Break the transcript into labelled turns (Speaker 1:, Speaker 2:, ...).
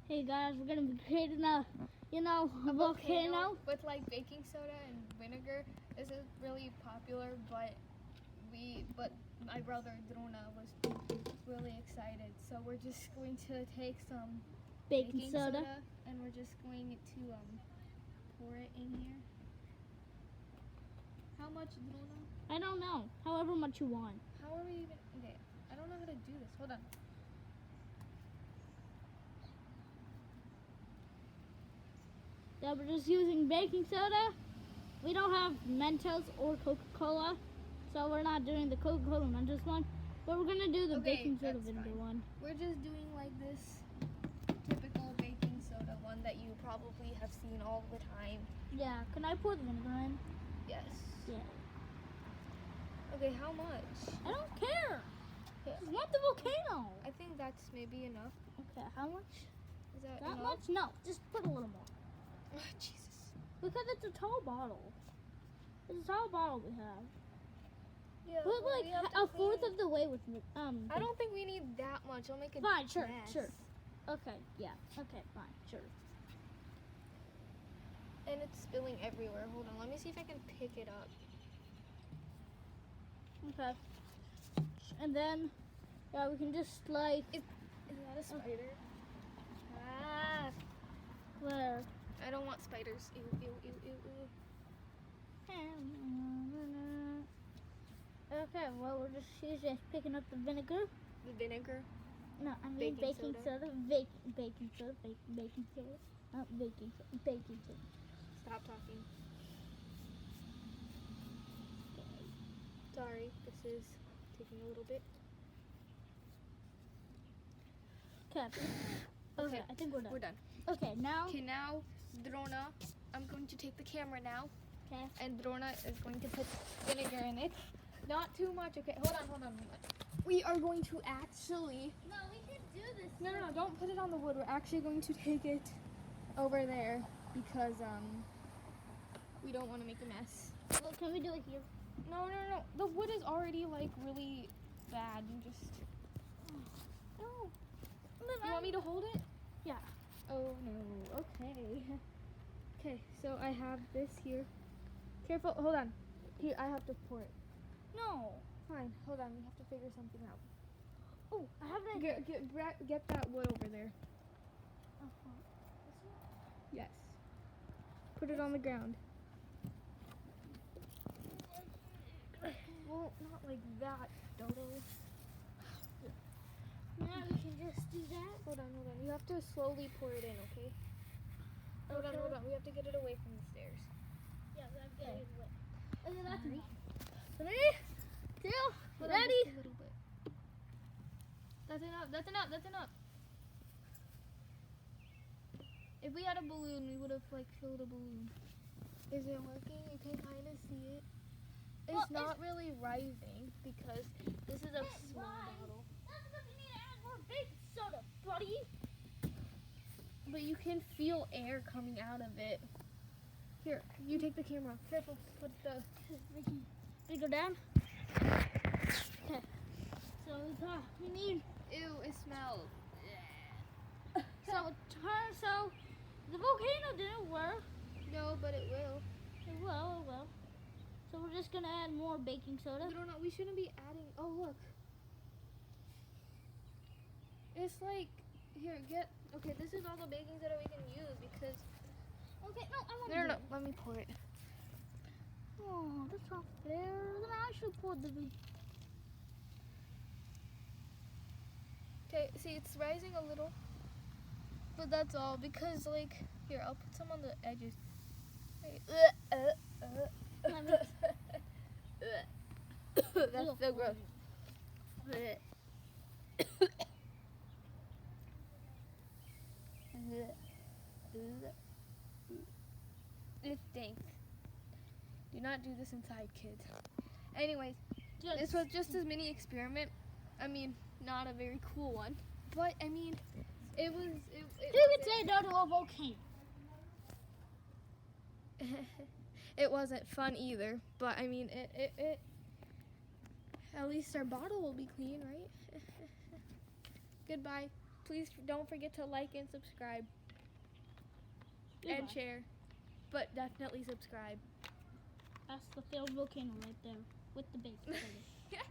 Speaker 1: Hey guys, we're gonna be creating a volcano.
Speaker 2: with like baking soda and vinegar. This is really popular, but my brother Drona was really excited. So we're just going to take some
Speaker 1: Baking soda.
Speaker 2: and we're just going to pour it in here. How much, Drona?
Speaker 1: I don't know. However much you want.
Speaker 2: How are we even? Okay, I don't know how to do this. Hold on.
Speaker 1: Yeah, we're just using baking soda. We don't have Mentos or Coca-Cola, so we're not doing the Coca-Cola Mentos one. But we're gonna do the baking soda vinegar one.
Speaker 2: We're just doing like this typical baking soda one that you probably have seen all the time.
Speaker 1: Yeah. Can I pour the vinegar in?
Speaker 2: Yes.
Speaker 1: Yeah.
Speaker 2: Okay, how much?
Speaker 1: I don't care.
Speaker 2: Yeah.
Speaker 1: Just want the volcano.
Speaker 2: I think that's maybe enough.
Speaker 1: Okay. How much?
Speaker 2: Is that
Speaker 1: That
Speaker 2: enough?
Speaker 1: much? No. Just put a little more.
Speaker 2: Oh, Jesus.
Speaker 1: Because it's a tall bottle. It's a tall bottle we have.
Speaker 2: Yeah,
Speaker 1: Put
Speaker 2: well,
Speaker 1: like
Speaker 2: we have to
Speaker 1: a fourth
Speaker 2: clean-
Speaker 1: of the way with
Speaker 2: I don't think we need that much. I'll make a
Speaker 1: Fine, sure,
Speaker 2: mess.
Speaker 1: sure. Okay, yeah. Okay, fine, sure.
Speaker 2: And it's spilling everywhere. Hold on, let me see if I can pick it up.
Speaker 1: Okay. And then, yeah, we can just like
Speaker 2: Is that a spider? Ah,
Speaker 1: where.
Speaker 2: I don't want spiders. Ew, ew, ew, ew, ew.
Speaker 1: Okay, well she's just picking up the vinegar.
Speaker 2: The vinegar.
Speaker 1: No, I mean
Speaker 2: Baking
Speaker 1: baking soda. Baking soda. Baking soda. Not baking soda. Baking soda.
Speaker 2: Stop talking. Sorry, this is taking a little bit.
Speaker 1: Okay. Okay, I think we're done.
Speaker 2: We're done.
Speaker 1: Okay, now.
Speaker 2: Okay, now, Drona, I'm going to take the camera now.
Speaker 1: Okay.
Speaker 2: And Drona is going to put vinegar in it. Not too much. Okay, hold on. We are going to actually...
Speaker 1: No, we can do this.
Speaker 2: No, don't put it on the wood. We're actually going to take it over there because, we don't want to make a mess.
Speaker 1: Well, can we do it here?
Speaker 2: No. The wood is already, like, really bad. You just...
Speaker 1: No.
Speaker 2: You want me to hold it?
Speaker 1: Yeah.
Speaker 2: Oh, no. Okay. Okay, so I have this here. Careful. Hold on. Here, I have to pour it.
Speaker 1: No.
Speaker 2: Fine. Hold on. We have to figure something out.
Speaker 1: Oh, I have an idea.
Speaker 2: Get that wood over there.
Speaker 1: Uh-huh.
Speaker 2: Yes. Put it on the ground. Well, not like that, Dodo.
Speaker 1: Now we can just do that.
Speaker 2: Hold on. You have to slowly pour it in, okay? Hold on. We have to get it away from the stairs.
Speaker 1: Yeah, we have to get it away. Okay, that's me. 3, 2,
Speaker 2: Hold on,
Speaker 1: ready?
Speaker 2: just a little bit. That's enough. If we had a balloon, we would have like filled a balloon. Is it working? You can kind of see it. It's not really rising because this is a small bottle.
Speaker 1: That's because we need to add more baking soda, buddy.
Speaker 2: But you can feel air coming out of it. Here, you take the camera. Careful. Put the...
Speaker 1: We go down. Okay. So we need.
Speaker 2: Ew, it smells.
Speaker 1: So the volcano didn't work.
Speaker 2: No, but it will.
Speaker 1: It will. So we're just gonna add more baking soda.
Speaker 2: I don't know. We shouldn't be adding... Oh, look. It's like... Here, get... Okay, this is all the baking soda we can use because...
Speaker 1: Okay, no, I want
Speaker 2: No. Let me pour it.
Speaker 1: Oh, that's not fair. Then I should pour the.
Speaker 2: Okay, see, it's rising a little. But that's all because, like... Here, I'll put some on the edges. Wait. That's so gross. It stinks. Do not do this inside, kids. Anyways, this was just a mini experiment. I mean, not a very cool one, but I mean, it was.
Speaker 1: You could say no to a volcano.
Speaker 2: It wasn't fun either, but I mean, it. At least our bottle will be clean, right? Goodbye. Please don't forget to like and subscribe
Speaker 1: Goodbye.
Speaker 2: and share. But definitely subscribe.
Speaker 1: That's the failed volcano right there with the baking soda.